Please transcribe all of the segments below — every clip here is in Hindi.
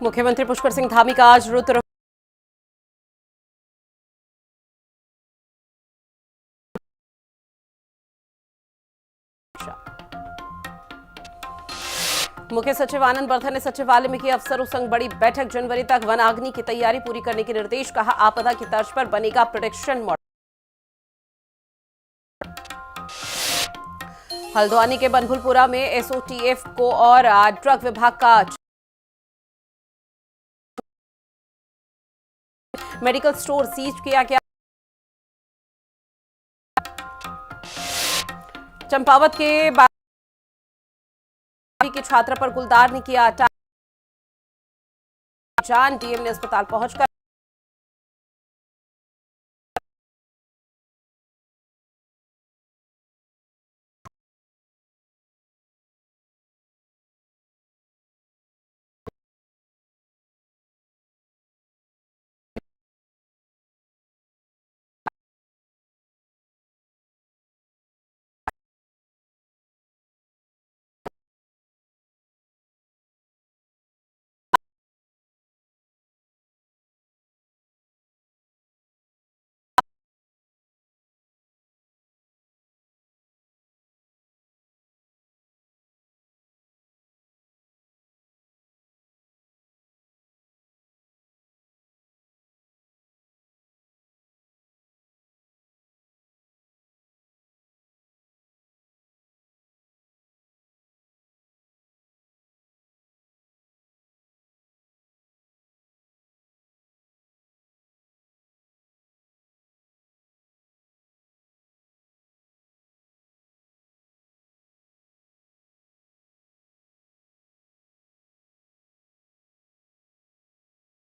मुख्यमंत्री पुष्कर सिंह धामी का आज रुद्र मुख्य सचिव आनंद बर्धन ने सचिवालय में की अफसरों संग बड़ी बैठक। जनवरी तक वनाग्नि की तैयारी पूरी करने के निर्देश। कहा, आपदा की तर्ज पर बनेगा प्रोटेक्शन मॉडल। हल्द्वानी के बनभुलपुरा में एसओटीएफ को और ड्रग विभाग का मेडिकल स्टोर सीज किया गया। चंपावत के की छात्रा पर गुलदार ने किया अटैक। जान डीएम ने अस्पताल पहुंचकर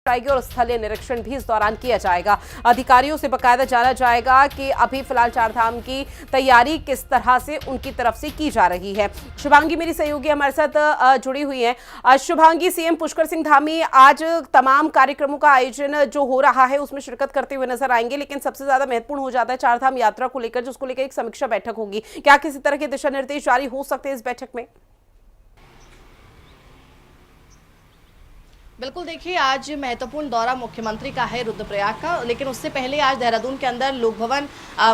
जाएगी और स्थलीय निरीक्षण भी इस दौरान किया जाएगा। अधिकारियों से बकायदा जाना जाएगा कि अभी फिलहाल चारधाम की तैयारी किस तरह से उनकी तरफ से की जा रही है। शुभांगी मेरी सहयोगी हमारे साथ जुड़ी हुई हैं। शुभांगी, सीएम पुष्कर सिंह धामी आज तमाम कार्यक्रमों का आयोजन जो हो रहा है उसमें शिरकत करते हुए नजर आएंगे, लेकिन सबसे ज्यादा महत्वपूर्ण हो जाता है चारधाम यात्रा को लेकर, जिसको लेकर एक समीक्षा बैठक होगी। क्या किसी तरह के दिशा निर्देश जारी हो सकते हैं इस बैठक में? बिल्कुल, देखिए आज महत्वपूर्ण दौरा मुख्यमंत्री का है रुद्रप्रयाग का, लेकिन उससे पहले आज देहरादून के अंदर लोक भवन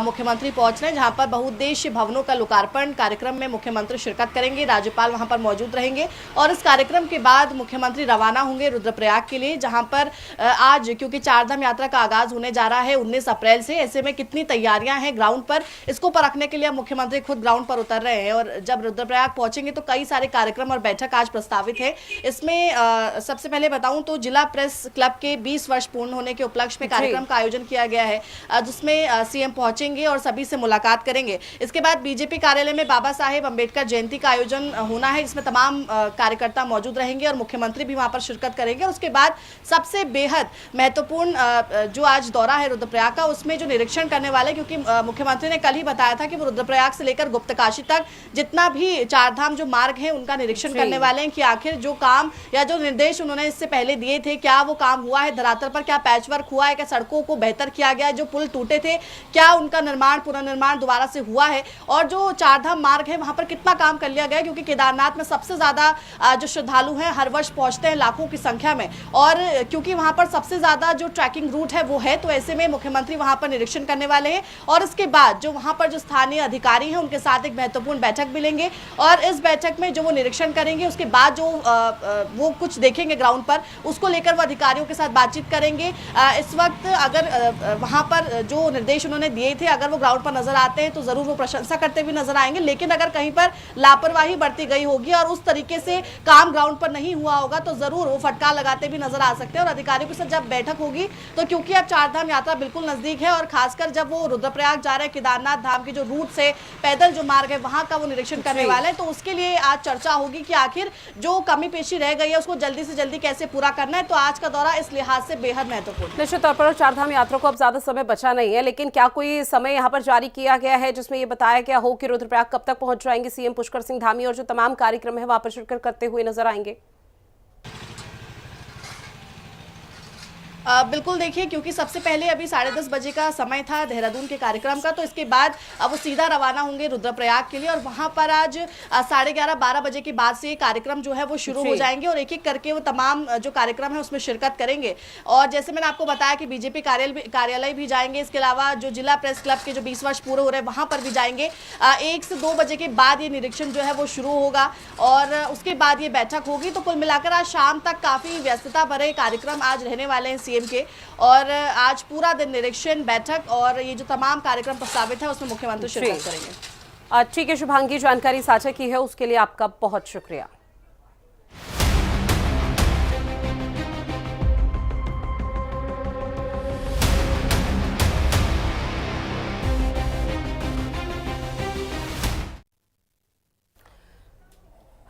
मुख्यमंत्री पहुंच रहे हैं, जहां पर बहुउद्देशीय भवनों का लोकार्पण कार्यक्रम में मुख्यमंत्री शिरकत करेंगे। राज्यपाल वहां पर मौजूद रहेंगे और इस कार्यक्रम के बाद मुख्यमंत्री रवाना होंगे रुद्रप्रयाग के लिए, जहां पर आज क्योंकि चारधाम यात्रा का आगाज होने जा रहा है 19 अप्रैल से, ऐसे में कितनी तैयारियां हैं ग्राउंड पर, इसको परखने के लिए मुख्यमंत्री खुद ग्राउंड पर उतर रहे हैं। और जब रुद्रप्रयाग पहुंचेंगे तो कई सारे कार्यक्रम और बैठक आज प्रस्तावित है। इसमें सबसे पहले बताऊं तो जिला प्रेस क्लब के 20 वर्ष पूर्ण होने के उपलक्ष्य में कार्यक्रम का आयोजन किया गया है, जिसमें सीएम पहुंचेंगे और सभी से मुलाकात करेंगे। इसके बाद बीजेपी कार्यालय में बाबा साहेब अंबेडकर जयंती का आयोजन होना है, जिसमें तमाम कार्यकर्ता मौजूद रहेंगे और मुख्यमंत्री भी वहां पर शिरकत करेंगे। और उसके बाद सबसे बेहद महत्वपूर्ण जो आज दौरा है रुद्रप्रयाग का, उसमें जो निरीक्षण करने वाले, क्योंकि मुख्यमंत्री ने कल ही बताया था कि वो रुद्रप्रयाग से लेकर गुप्तकाशी तक जितना भी चारधाम जो मार्ग है उनका निरीक्षण करने वाले हैं कि आखिर जो काम या जो निर्देश उन्होंने इससे पहले दिए थे, क्या वो काम हुआ है धरातल पर, क्या पैच वर्क हुआ है, क्या सड़कों को बेहतर किया गया है, जो पुल टूटे थे क्या उनका निर्माण पुनर्निर्माण दोबारा से हुआ है, और जो चारधाम मार्ग है वहां पर कितना काम कर लिया गया, क्योंकि केदारनाथ में सबसे ज्यादा जो श्रद्धालु हैं हर वर्ष पहुंचते हैं लाखों की संख्या में, और क्योंकि वहां पर सबसे ज्यादा जो ट्रैकिंग रूट है वो है, तो ऐसे में मुख्यमंत्री वहां पर निरीक्षण करने वाले हैं। और इसके बाद जो वहां पर जो स्थानीय अधिकारी हैं उनके साथ एक महत्वपूर्ण बैठक भी लेंगे, और इस बैठक में जो वो निरीक्षण करेंगे उसके बाद जो वो कुछ देखेंगे ग्राउंड पर, उसको लेकर वो अधिकारियों के साथ बातचीत करेंगे। इस वक्त अगर वहां पर जो निर्देश उन्होंने दिए थे अगर वो ग्राउंड पर नजर आते हैं तो जरूर वो प्रशंसा करते हुए नजर आएंगे, लेकिन अगर कहीं पर लापरवाही बरती गई होगी और उस तरीके से काम ग्राउंड पर नहीं हुआ होगा तो जरूर वो फटकार लगाते भी नजर आ सकते हैं। और अधिकारियों के साथ जब बैठक होगी तो क्योंकि अब चारधाम यात्रा बिल्कुल नजदीक है और खासकर जब वो रुद्रप्रयाग जा रहे हैं, केदारनाथ धाम के जो रूट से पैदल जो मार्ग है वहां का वो निरीक्षण करने वाले हैं, तो उसके लिए आज चर्चा होगी कि आखिर जो कमी पेशी रह गई है उसको जल्दी से जल्दी कैसे पूरा करना है। तो आज का दौरा इस लिहाज से बेहद महत्वपूर्ण। निश्चित तौर पर चारधाम यात्रा को अब ज्यादा समय बचा नहीं है, लेकिन क्या कोई समय यहां पर जारी किया गया है जिसमें ये बताया गया हो कि रुद्रप्रयाग कब तक पहुंच जाएंगे सीएम पुष्कर सिंह धामी और जो तमाम कार्यक्रम है वहां पर शिरकत करते हुए नजर आएंगे? बिल्कुल देखिए, क्योंकि सबसे पहले अभी 10:30 बजे का समय था देहरादून के कार्यक्रम का, तो इसके बाद अब वो सीधा रवाना होंगे रुद्रप्रयाग के लिए और वहां पर आज 11:30-12 बजे के बाद से ये कार्यक्रम जो है वो शुरू हो जाएंगे और एक एक करके वो तमाम जो कार्यक्रम है उसमें शिरकत करेंगे। और जैसे मैंने आपको बताया कि बीजेपी कार्यालय भी जाएंगे, इसके अलावा जो जिला प्रेस क्लब के जो 20 वर्ष पूरे हो रहे हैं वहां पर भी जाएंगे। 1 से 2 बजे के बाद ये निरीक्षण जो है वो शुरू होगा और उसके बाद ये बैठक होगी। तो कुल मिलाकर आज शाम तक काफी व्यस्तता भरे कार्यक्रम आज रहने वाले हैं सीएम के, और आज पूरा दिन निरीक्षण, बैठक और ये जो तमाम कार्यक्रम प्रस्तावित है उसमें मुख्यमंत्री शिरकत करेंगे। ठीक है शुभांगी, जानकारी साझा की है उसके लिए आपका बहुत शुक्रिया।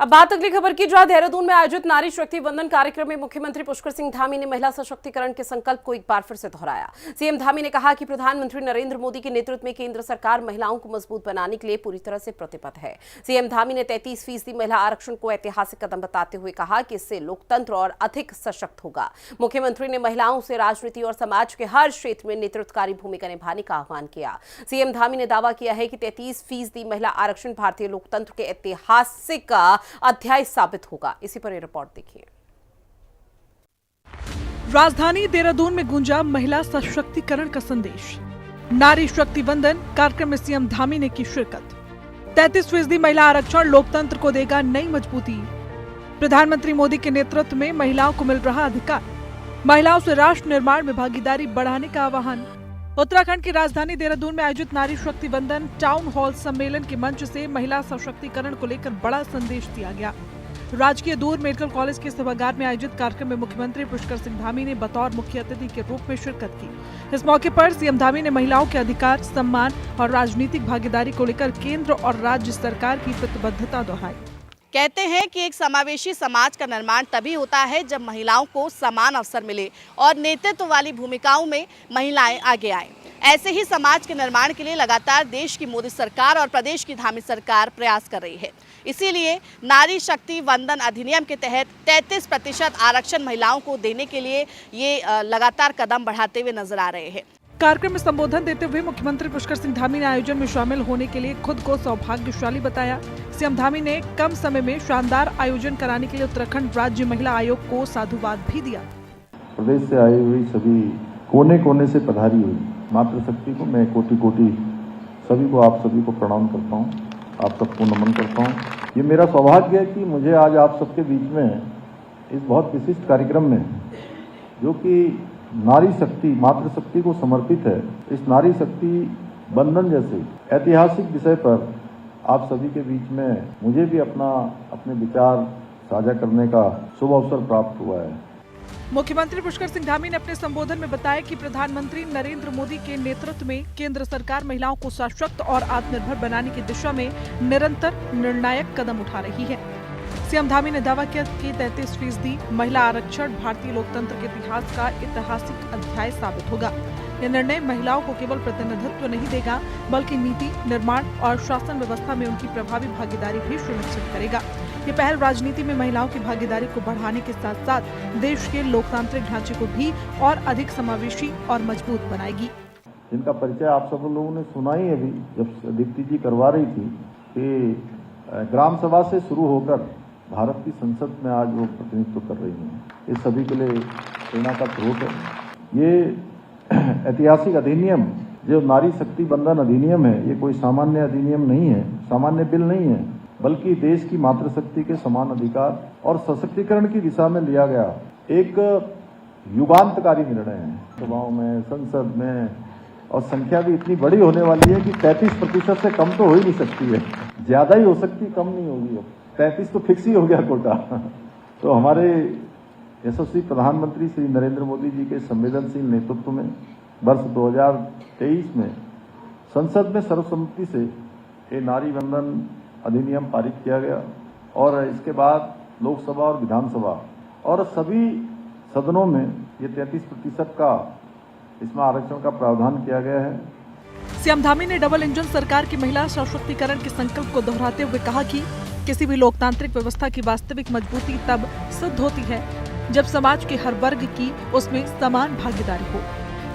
अब बात अगली खबर की, जहां देहरादून में आयोजित नारी शक्ति वंदन कार्यक्रम में मुख्यमंत्री पुष्कर सिंह धामी ने महिला सशक्तिकरण के संकल्प को एक बार फिर से दोहराया। सीएम धामी ने कहा कि प्रधानमंत्री नरेंद्र मोदी के नेतृत्व में केंद्र सरकार महिलाओं को मजबूत बनाने के लिए पूरी तरह से प्रतिबद्ध है। सीएम धामी ने 33% महिला आरक्षण को ऐतिहासिक कदम बताते हुए कहा कि इससे लोकतंत्र और अधिक सशक्त होगा। मुख्यमंत्री ने महिलाओं से राजनीति और समाज के हर क्षेत्र में नेतृत्वकारी भूमिका निभाने का आह्वान किया। सीएम धामी ने दावा किया है कि 33% महिला आरक्षण भारतीय लोकतंत्र के ऐतिहासिक अध्याय साबित होगा। इसी पर ये रिपोर्ट देखिए। राजधानी देहरादून में गूंजा महिला सशक्तिकरण का संदेश। नारी शक्ति वंदन कार्यक्रम में सीएम धामी ने की शिरकत। 33% महिला आरक्षण लोकतंत्र को देगा नई मजबूती। प्रधानमंत्री मोदी के नेतृत्व में महिलाओं को मिल रहा अधिकार। महिलाओं से राष्ट्र निर्माण में भागीदारी बढ़ाने का आह्वान। उत्तराखंड की राजधानी देहरादून में आयोजित नारी शक्ति वंदन टाउन हॉल सम्मेलन के मंच से महिला सशक्तिकरण को लेकर बड़ा संदेश दिया गया। राजकीय दूर मेडिकल कॉलेज के सभागार में आयोजित कार्यक्रम में मुख्यमंत्री पुष्कर सिंह धामी ने बतौर मुख्य अतिथि के रूप में शिरकत की। इस मौके पर सीएम धामी ने महिलाओं के अधिकार, सम्मान और राजनीतिक भागीदारी को लेकर केंद्र और राज्य सरकार की प्रतिबद्धता दोहराई। कहते हैं कि एक समावेशी समाज का निर्माण तभी होता है जब महिलाओं को समान अवसर मिले और नेतृत्व वाली भूमिकाओं में महिलाएं आगे आएं। ऐसे ही समाज के निर्माण के लिए लगातार देश की मोदी सरकार और प्रदेश की धामी सरकार प्रयास कर रही है। इसीलिए नारी शक्ति वंदन अधिनियम के तहत 33% आरक्षण महिलाओं को देने के लिए ये लगातार कदम बढ़ाते हुए नजर आ रहे हैं। कार्यक्रम में संबोधन देते हुए मुख्यमंत्री पुष्कर सिंह धामी ने आयोजन में शामिल होने के लिए खुद को सौभाग्यशाली बताया। सीएम धामी ने कम समय में शानदार आयोजन कराने के लिए उत्तराखंड राज्य महिला आयोग को साधुवाद भी दिया। प्रदेश से आई हुई सभी कोने कोने से पधारी हुई मातृशक्ति को मैं कोटि कोटि सभी को, आप सभी को प्रणाम करता हूँ, आप सबको नमन करता हूँ। ये मेरा सौभाग्य है कि मुझे आज आप सबके बीच में इस बहुत विशिष्ट कार्यक्रम में, जो कि नारी शक्ति मातृशक्ति को समर्पित है, इस नारी शक्ति बंधन जैसे ऐतिहासिक विषय पर आप सभी के बीच में मुझे भी अपने विचार साझा करने का शुभ अवसर प्राप्त हुआ है। मुख्यमंत्री पुष्कर सिंह धामी ने अपने संबोधन में बताया कि प्रधानमंत्री नरेंद्र मोदी के नेतृत्व में केंद्र सरकार महिलाओं को सशक्त और आत्मनिर्भर बनाने की दिशा में निरंतर निर्णायक कदम उठा रही है। सीएम धामी ने दावा किया कि 33% महिला आरक्षण भारतीय लोकतंत्र के इतिहास का ऐतिहासिक अध्याय साबित होगा। यह निर्णय महिलाओं को केवल प्रतिनिधित्व नहीं देगा, बल्कि नीति निर्माण और शासन व्यवस्था में उनकी प्रभावी भागीदारी भी सुनिश्चित करेगा। ये पहल राजनीति में महिलाओं की भागीदारी को बढ़ाने के साथ साथ देश के लोकतांत्रिक ढांचे को भी और अधिक समावेशी और मजबूत बनाएगी। जिनका परिचय आप सब लोगों ने सुना ही अभी जब दीप्ति जी करवा रही थी कि ग्राम सभा से शुरू होकर भारत की संसद में आज वो प्रतिनिधित्व कर रही हैं। इस सभी के लिए प्रेरणा का स्रोत है। ये ऐतिहासिक अधिनियम जो नारी शक्ति बंधन अधिनियम है, ये कोई सामान्य अधिनियम नहीं है, सामान्य बिल नहीं है, बल्कि देश की मातृशक्ति के समान अधिकार और सशक्तिकरण की दिशा में लिया गया एक युगांतकारी निर्णय है। सभाओं में, संसद में, और संख्या भी इतनी बड़ी होने वाली है कि 33% से कम तो हो ही नहीं सकती है, ज्यादा ही हो सकती, कम नहीं होगी। 33 तो फिक्स ही हो गया कोटा। तो हमारे यशस्वी प्रधानमंत्री श्री नरेंद्र मोदी जी के संवेदनशील नेतृत्व में वर्ष 2023 में संसद में सर्वसम्मति से ये नारी वंदन अधिनियम पारित किया गया और इसके बाद लोकसभा और विधानसभा और सभी सदनों में ये 33% का इसमें आरक्षण का प्रावधान किया गया है। सीएम धामी ने डबल इंजन सरकार की महिला सशक्तिकरण के संकल्प को दोहराते हुए कहा कि किसी भी लोकतांत्रिक व्यवस्था की वास्तविक मजबूती तब सिद्ध होती है जब समाज के हर वर्ग की उसमें समान भागीदारी हो।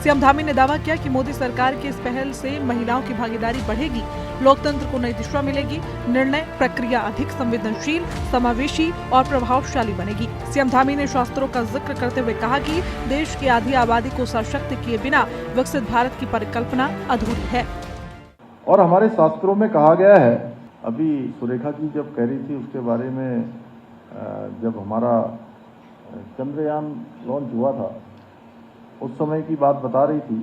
सीएम धामी ने दावा किया कि मोदी सरकार की इस पहल से महिलाओं की भागीदारी बढ़ेगी, लोकतंत्र को नई दिशा मिलेगी, निर्णय प्रक्रिया अधिक संवेदनशील, समावेशी और प्रभावशाली बनेगी। सीएम धामी ने शास्त्रों का जिक्र करते हुए कहा कि देश की आधी आबादी को सशक्त किए बिना विकसित भारत की परिकल्पना अधूरी है। और हमारे शास्त्रों में कहा गया है, अभी सुरेखा जी जब कह रही थी उसके बारे में, जब हमारा चंद्रयान लॉन्च हुआ था उस समय की बात बता रही थी,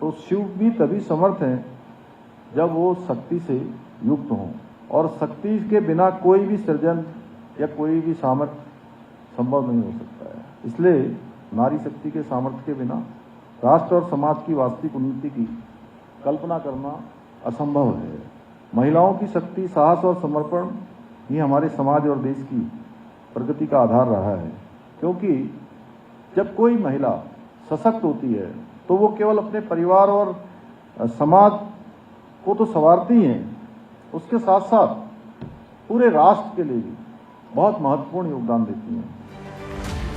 तो शिव भी तभी समर्थ हैं जब वो शक्ति से युक्त हों, और शक्ति के बिना कोई भी सृजन या कोई भी सामर्थ्य संभव नहीं हो सकता है। इसलिए नारी शक्ति के सामर्थ्य के बिना राष्ट्र और समाज की वास्तविक उन्नति की कल्पना करना असंभव है। महिलाओं की शक्ति, साहस और समर्पण ही हमारे समाज और देश की प्रगति का आधार रहा है, क्योंकि जब कोई महिला सशक्त होती है तो वो केवल अपने परिवार और समाज को तो संवारती हैं, उसके साथ साथ पूरे राष्ट्र के लिए भी बहुत महत्वपूर्ण योगदान देती हैं।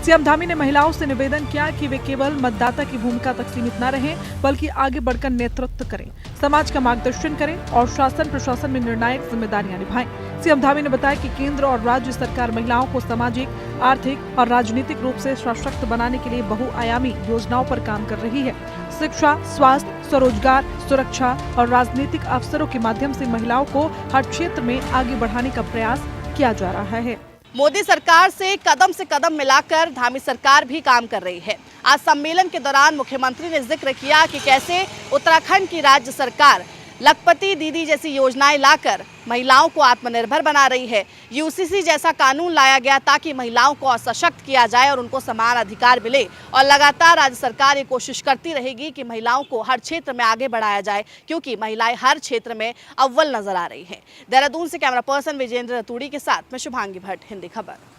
सीएम धामी ने महिलाओं से निवेदन किया कि वे केवल मतदाता की भूमिका तक सीमित न रहें, बल्कि आगे बढ़कर नेतृत्व करें, समाज का मार्गदर्शन करें और शासन प्रशासन में निर्णायक जिम्मेदारियां निभाएं। सीएम धामी ने बताया कि केंद्र और राज्य सरकार महिलाओं को सामाजिक, आर्थिक और राजनीतिक रूप से सशक्त बनाने के लिए बहुआयामी योजनाओं पर काम कर रही है। शिक्षा, स्वास्थ्य, स्वरोजगार, सुरक्षा और राजनीतिक अवसरों के माध्यम से महिलाओं को हर क्षेत्र में आगे बढ़ाने का प्रयास किया जा रहा है। मोदी सरकार से कदम मिलाकर धामी सरकार भी काम कर रही है। आज सम्मेलन के दौरान मुख्यमंत्री ने जिक्र किया कि कैसे उत्तराखंड की राज्य सरकार लखपति दीदी जैसी योजनाएं लाकर महिलाओं को आत्मनिर्भर बना रही है। यूसीसी जैसा कानून लाया गया ताकि महिलाओं को सशक्त किया जाए और उनको समान अधिकार मिले, और लगातार राज्य सरकार ये कोशिश करती रहेगी कि महिलाओं को हर क्षेत्र में आगे बढ़ाया जाए, क्योंकि महिलाएं हर क्षेत्र में अव्वल नजर आ रही हैं। देहरादून से कैमरा पर्सन विजेंद्र रतूड़ी के साथ मैं शुभांगी भट्ट, हिंदी खबर।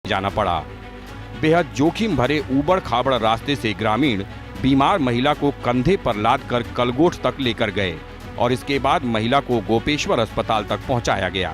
जाना पड़ा। बेहद जोखिम भरे ऊबड़ खाबड़ रास्ते से ग्रामीण बीमार महिला को कंधे पर लादकर कलगोट तक लेकर गए और इसके बाद महिला को गोपेश्वर अस्पताल तक पहुंचाया गया।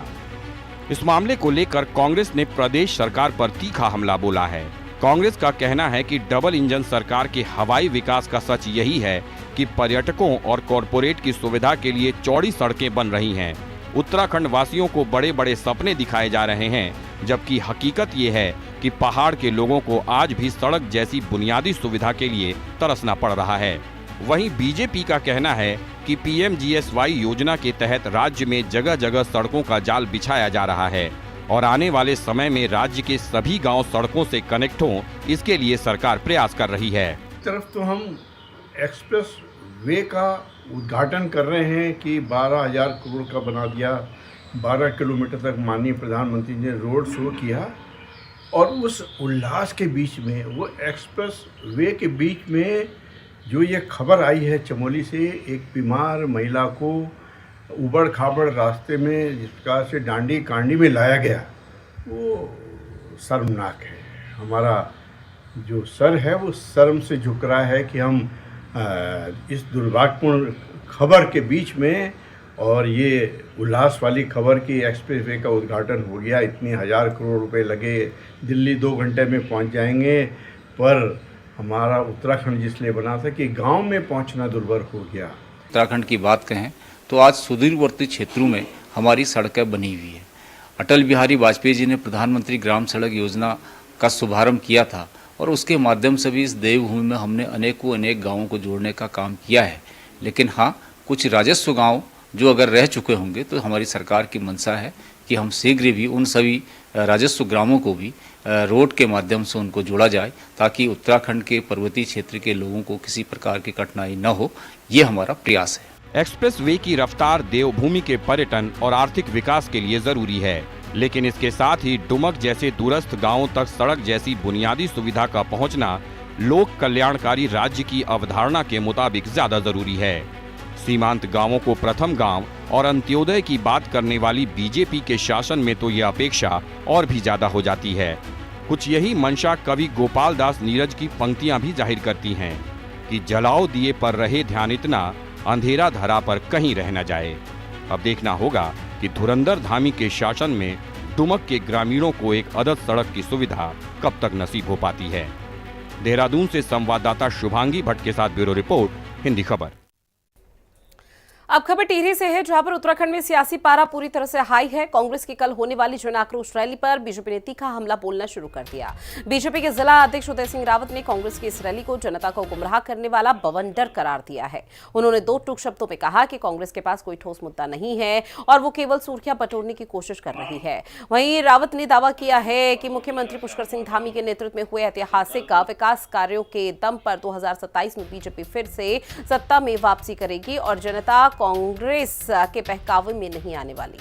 इस मामले को लेकर कांग्रेस ने प्रदेश सरकार पर तीखा हमला बोला है। कांग्रेस का कहना है कि डबल इंजन सरकार के हवाई विकास का सच यही है कि पर्यटकों और कॉरपोरेट की सुविधा के लिए चौड़ी सड़कें बन रही हैं। उत्तराखंड वासियों को बड़े बड़े सपने दिखाए जा रहे हैं, जबकि हकीकत ये है कि पहाड़ के लोगों को आज भी सड़क जैसी बुनियादी सुविधा के लिए तरसना पड़ रहा है। वहीं बीजेपी का कहना है कि PMGSY योजना के तहत राज्य में जगह जगह सड़कों का जाल बिछाया जा रहा है और आने वाले समय में राज्य के सभी गांव सड़कों से कनेक्ट हों, इसके लिए सरकार प्रयास कर रही है। तरफ तो हम एक्सप्रेस वे का उद्घाटन कर रहे हैं कि 12,000 करोड़ का बना दिया, 12 किलोमीटर तक माननीय प्रधानमंत्री ने रोड शो किया, और उस उल्लास के बीच में, वो एक्सप्रेस वे के बीच में जो ये खबर आई है चमोली से, एक बीमार महिला को उबड़ खाबड़ रास्ते में जिस प्रकार से डांडी कांडी में लाया गया, वो शर्मनाक है। हमारा जो सर है वो शर्म से झुक रहा है कि हम इस दुर्भाग्यपूर्ण खबर के बीच में, और ये उल्लास वाली खबर कि एक्सप्रेसवे का उद्घाटन हो गया, इतनी 1000 करोड़ रुपए लगे, दिल्ली 2 घंटे में पहुंच जाएंगे, पर हमारा उत्तराखंड जिसलिए बना था कि गांव में पहुंचना दुर्भर हो गया। उत्तराखंड की बात कहें तो आज सुदूरवर्ती क्षेत्रों में हमारी सड़कें बनी हुई है। अटल बिहारी वाजपेयी जी ने प्रधानमंत्री ग्राम सड़क योजना का शुभारंभ किया था और उसके माध्यम से भी इस देवभूमि में हमने अनेक गाँवों को जोड़ने का काम किया है। लेकिन हाँ, कुछ राजस्व गाँव जो अगर रह चुके होंगे तो हमारी सरकार की मंशा है कि हम शीघ्र भी उन सभी राजस्व ग्रामों को भी रोड के माध्यम से उनको जोड़ा जाए, ताकि उत्तराखंड के पर्वतीय क्षेत्र के लोगों को किसी प्रकार की कठिनाई न हो। ये हमारा प्रयास है। एक्सप्रेस वे की रफ्तार देवभूमि के पर्यटन और आर्थिक विकास के लिए जरूरी है, लेकिन इसके साथ ही डुमक जैसे दूरस्थ गांवों तक सड़क जैसी बुनियादी सुविधा का पहुंचना लोक कल्याणकारी राज्य की अवधारणा के मुताबिक ज्यादा जरूरी है। सीमांत गांवों को प्रथम गांव और अंत्योदय की बात करने वाली बीजेपी के शासन में तो यह अपेक्षा और भी ज्यादा हो जाती है। कुछ यही मंशा कवि गोपाल दास नीरज की पंक्तियां भी जाहिर करती हैं कि जलाओ दिए पर रहे ध्यान इतना, अंधेरा धरा पर कहीं रह न जाए। अब देखना होगा कि धुरंधर धामी के शासन में डुमक के ग्रामीणों को एक अदद सड़क की सुविधा कब तक नसीब हो पाती है। देहरादून से संवाददाता शुभांगी भट्ट के साथ ब्यूरो रिपोर्ट, हिंदी खबर। अब खबर टिहरी से है, जहां पर उत्तराखंड में सियासी पारा पूरी तरह से हाई है। कांग्रेस की कल होने वाली जन आक्रोश रैली पर बीजेपी ने तीखा हमला बोलना शुरू कर दिया। बीजेपी के जिला अध्यक्ष उदय सिंह रावत ने कांग्रेस की इस रैली को जनता को गुमराह करने वाला बवंडर करार दिया है। उन्होंने 2 टूक शब्दों में कहा कि कांग्रेस के पास कोई ठोस मुद्दा नहीं है और वो केवल सुर्खियां बटोरने की कोशिश कर रही है। वहीं रावत ने दावा किया है कि मुख्यमंत्री पुष्कर सिंह धामी के नेतृत्व में हुए ऐतिहासिक विकास कार्यों के दम पर 2027 में बीजेपी फिर से सत्ता में वापसी करेगी और जनता कांग्रेस के बहकावे में नहीं आने वाली।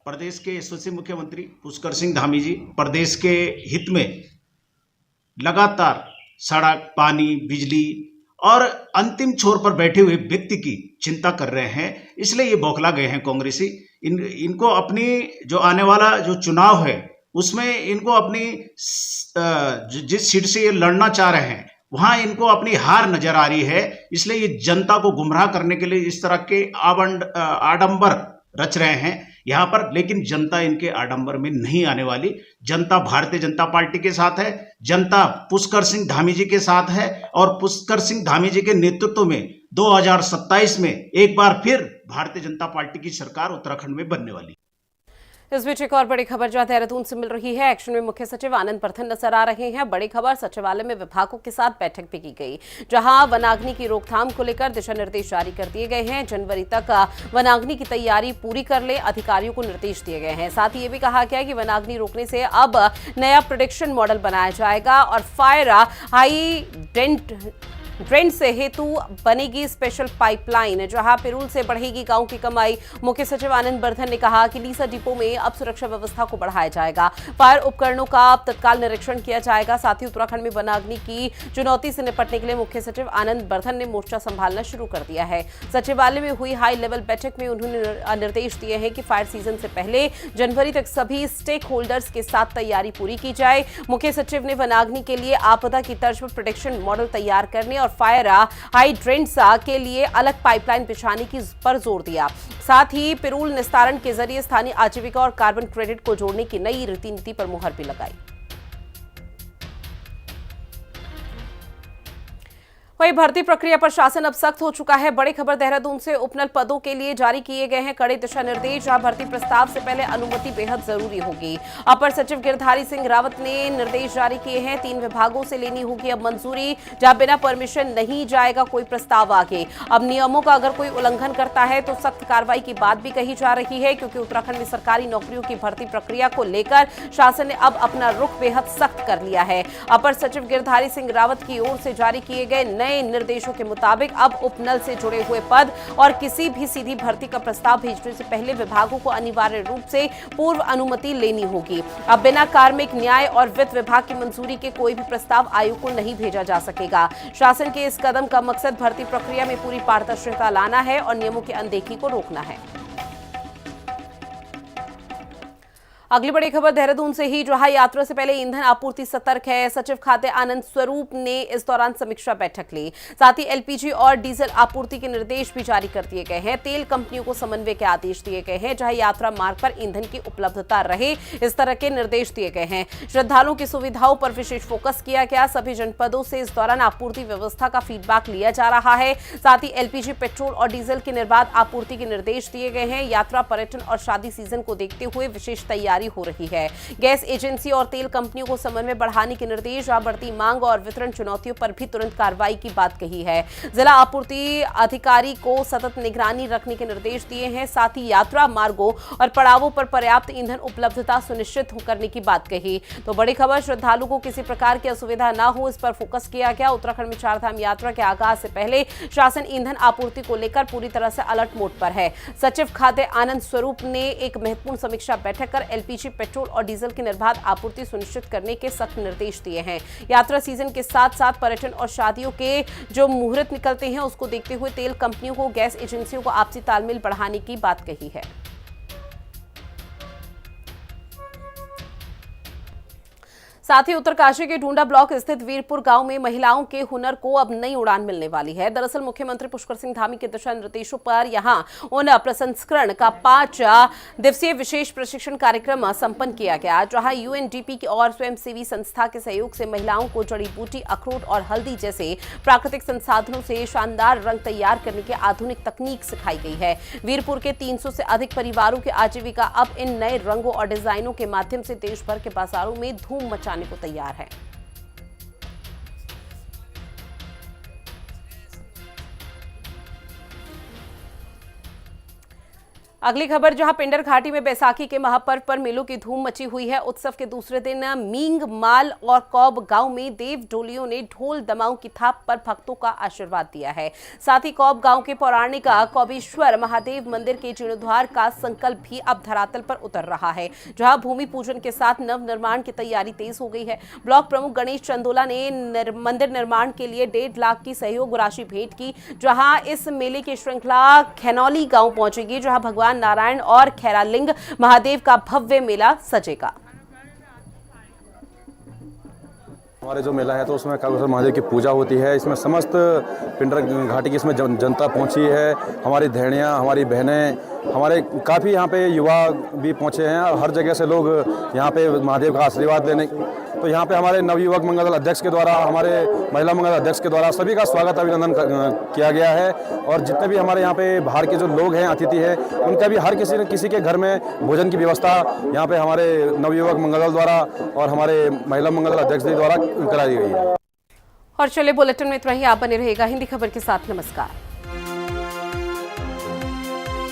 प्रदेश के यशस्वी मुख्यमंत्री पुष्कर सिंह धामी जी प्रदेश के हित में लगातार सड़क, पानी, बिजली और अंतिम छोर पर बैठे हुए व्यक्ति की चिंता कर रहे हैं, इसलिए ये बौखला गए हैं कांग्रेसी। इनको अपनी जो आने वाला जो चुनाव है उसमें इनको अपनी जिस सीट से ये लड़ना चाह रहे हैं वहां इनको अपनी हार नजर आ रही है, इसलिए ये जनता को गुमराह करने के लिए इस तरह के आडंबर रच रहे हैं यहाँ पर। लेकिन जनता इनके आडंबर में नहीं आने वाली। जनता भारतीय जनता पार्टी के साथ है, जनता पुष्कर सिंह धामी जी के साथ है और पुष्कर सिंह धामी जी के नेतृत्व में 2027 में एक बार फिर भारतीय जनता पार्टी की सरकार उत्तराखंड में बनने वाली। इस बीच एक और बड़ी खबर जो देहरादून से मिल रही है। एक्शन में मुख्य सचिव आनंद बर्धन नजर आ रहे हैं। बड़ी खबर, सचिवालय में विभागों के साथ बैठक भी की गई, जहां वनाग्नि की रोकथाम को लेकर दिशा निर्देश जारी कर दिए गए हैं। जनवरी तक वनाग्नि की तैयारी पूरी कर ले, अधिकारियों को निर्देश दिए गए हैं। साथ ही ये भी कहा गया है कि वनाग्नि रोकने से अब नया प्रेडिक्शन मॉडल बनाया जाएगा और फायर हाइडेंट ड्रेन से हेतु बनेगी स्पेशल पाइपलाइन, जहां पिरूल से बढ़ेगी गांव की कमाई। मुख्य सचिव आनंद बर्धन ने कहा कि लीसा डिपो में अब सुरक्षा व्यवस्था को बढ़ाया जाएगा, फायर उपकरणों का अब तत्काल निरीक्षण किया जाएगा। साथ ही उत्तराखंड में वनाग्नि की चुनौती से निपटने के लिए मुख्य सचिव आनंद बर्धन ने मोर्चा संभालना शुरू कर दिया है। सचिवालय में हुई हाई लेवल बैठक में उन्होंने निर्देश दिए हैं कि फायर सीजन से पहले जनवरी तक सभी स्टेक होल्डर्स के साथ तैयारी पूरी की जाए। मुख्य सचिव ने वनाग्नि के लिए आपदा की तर्ज पर प्रेडिक्शन मॉडल तैयार करने और फायर हाइड्रेंट्स के लिए अलग पाइपलाइन बिछाने की पर जोर दिया। साथ ही पिरूल निस्तारण के जरिए स्थानीय आजीविका और कार्बन क्रेडिट को जोड़ने की नई रीति नीति पर मुहर भी लगाई। वही भर्ती प्रक्रिया पर शासन अब सख्त हो चुका है। बड़ी खबर देहरादून से, उपनल पदों के लिए जारी किए गए हैं कड़े दिशा निर्देश, जहां भर्ती प्रस्ताव से पहले अनुमति बेहद जरूरी होगी। अपर सचिव गिरधारी सिंह रावत ने निर्देश जारी किए हैं। 3 विभागों से लेनी होगी अब मंजूरी, जहां बिना परमिशन नहीं जाएगा कोई प्रस्ताव आगे। अब नियमों का अगर कोई उल्लंघन करता है तो सख्त कार्रवाई की बात भी कही जा रही है, क्योंकि उत्तराखंड में सरकारी नौकरियों की भर्ती प्रक्रिया को लेकर शासन ने अब अपना रुख बेहद सख्त कर लिया है। अपर सचिव गिरधारी सिंह रावत की ओर से जारी किए गए नए निर्देशों के मुताबिक अब उपनल से जुड़े हुए पद और किसी भी सीधी भर्ती का प्रस्ताव भेजने से पहले विभागों को अनिवार्य रूप से पूर्व अनुमति लेनी होगी। अब बिना कार्मिक, न्याय और वित्त विभाग की मंजूरी के कोई भी प्रस्ताव आयोग को नहीं भेजा जा सकेगा। शासन के इस कदम का मकसद भर्ती प्रक्रिया में पूरी पारदर्शिता लाना है और नियमों की अनदेखी को रोकना है। अगली बड़ी खबर देहरादून से ही, जहां यात्रा से पहले ईंधन आपूर्ति सतर्क है। सचिव खाद्य आनंद स्वरूप ने इस दौरान समीक्षा बैठक ली। साथ ही एलपीजी और डीजल आपूर्ति के निर्देश भी जारी कर दिए गए हैं। तेल कंपनियों को समन्वय के आदेश दिए गए हैं, जहां यात्रा मार्ग पर ईंधन की उपलब्धता रहे, इस तरह के निर्देश दिए गए हैं। श्रद्धालुओं की सुविधाओं पर विशेष फोकस किया गया। सभी जनपदों से इस दौरान आपूर्ति व्यवस्था का फीडबैक लिया जा रहा है। साथ ही एलपीजी, पेट्रोल और डीजल की निर्बाध आपूर्ति के निर्देश दिए गए हैं। यात्रा, पर्यटन और शादी सीजन को देखते हुए विशेष तैयारी हो रही है। गैस एजेंसी और तेल कंपनियों को समन्वय बढ़ाने के निर्देश, बढ़ती मांग और वितरण चुनौतियों पर भी तुरंत कार्रवाई की बात कही है। जिला आपूर्ति अधिकारी को सतत निगरानी रखने के निर्देश दिए हैं। साथ ही यात्रा मार्गों और पड़ावों पर पर्याप्त ईंधन उपलब्धता सुनिश्चित करने की बात कही। तो बड़ी खबर, श्रद्धालुओं को किसी प्रकार की असुविधा न हो, इस पर फोकस किया गया। उत्तराखंड में चारधाम यात्रा के आगाज से पहले शासन ईंधन आपूर्ति को लेकर पूरी तरह से अलर्ट मोड पर है। सचिव खाद्य आनंद स्वरूप ने एक महत्वपूर्ण समीक्षा बैठक कर एलपीजी, पेट्रोल और डीजल की निर्बाध आपूर्ति सुनिश्चित करने के सख्त निर्देश दिए हैं। यात्रा सीजन के साथ साथ पर्यटन और शादियों के जो मुहूर्त निकलते हैं, उसको देखते हुए तेल कंपनियों को, गैस एजेंसियों को आपसी तालमेल बढ़ाने की बात कही है। साथ ही उत्तरकाशी के ढूंढा ब्लॉक स्थित वीरपुर गांव में महिलाओं के हुनर को अब नई उड़ान मिलने वाली है। दरअसल मुख्यमंत्री पुष्कर सिंह धामी के दिशा निर्देशों पर यहां उन प्रसंस्करण का 5 दिवसीय विशेष प्रशिक्षण कार्यक्रम संपन्न किया गया, जहां यूएनडीपी की और स्वयंसेवी संस्था के सहयोग से महिलाओं को जड़ी बूटी, अखरोट और हल्दी जैसे प्राकृतिक संसाधनों से शानदार रंग तैयार करने की आधुनिक तकनीक सिखाई गई है। वीरपुर के 300 से अधिक परिवारों की आजीविका अब इन नए रंगों और डिजाइनों के माध्यम से देश भर के बाजारों में धूम मचाने को तैयार है। अगली खबर, जहां पिंडर घाटी में बैसाखी के महापर्व पर मेलों की धूम मची हुई है। उत्सव के दूसरे दिन मींग, माल और कौब गांव में देव डोलियों ने ढोल दमाऊ की थाप पर भक्तों का आशीर्वाद दिया है। साथ ही कौब गांव के पौराणिक कौबेश्वर महादेव मंदिर के जीर्णोद्धार का संकल्प भी अब धरातल पर उतर रहा है, जहां भूमि पूजन के साथ नव निर्माण की तैयारी तेज हो गई है। ब्लॉक प्रमुख गणेश चंदोला ने मंदिर निर्माण के लिए 1.5 लाख की सहयोग राशि भेंट की। जहां इस मेले की श्रृंखला खैनौली गांव पहुंचेगी, जहां भगवान नारायण और खैरालिंग महादेव का भव्य मेला सजेगा। हमारे जो मेला है तो उसमें कालभैरव महादेव की पूजा होती है। इसमें समस्त पिंडर घाटी की इसमें जनता पहुंची है। हमारी धैणियाँ, हमारी बहनें, हमारे काफ़ी यहाँ पे युवा भी पहुंचे हैं और हर जगह से लोग यहाँ पे महादेव का आशीर्वाद लेने। तो यहाँ पे हमारे नवयुवक मंगल दल अध्यक्ष के द्वारा, हमारे महिला मंगल दल अध्यक्ष के द्वारा सभी का स्वागत अभिनंदन किया गया है। और जितने भी हमारे यहाँ पे बाहर के जो लोग हैं, अतिथि हैं, उनका भी हर किसी के घर में भोजन की व्यवस्था यहाँ पे हमारे नवयुवक मंगल दल द्वारा और हमारे महिला मंगल दल अध्यक्ष द्वारा कराई गई है। और चलिए, बुलेटिन में इतना ही। आप बने रहेगा हिंदी खबर के साथ। नमस्कार।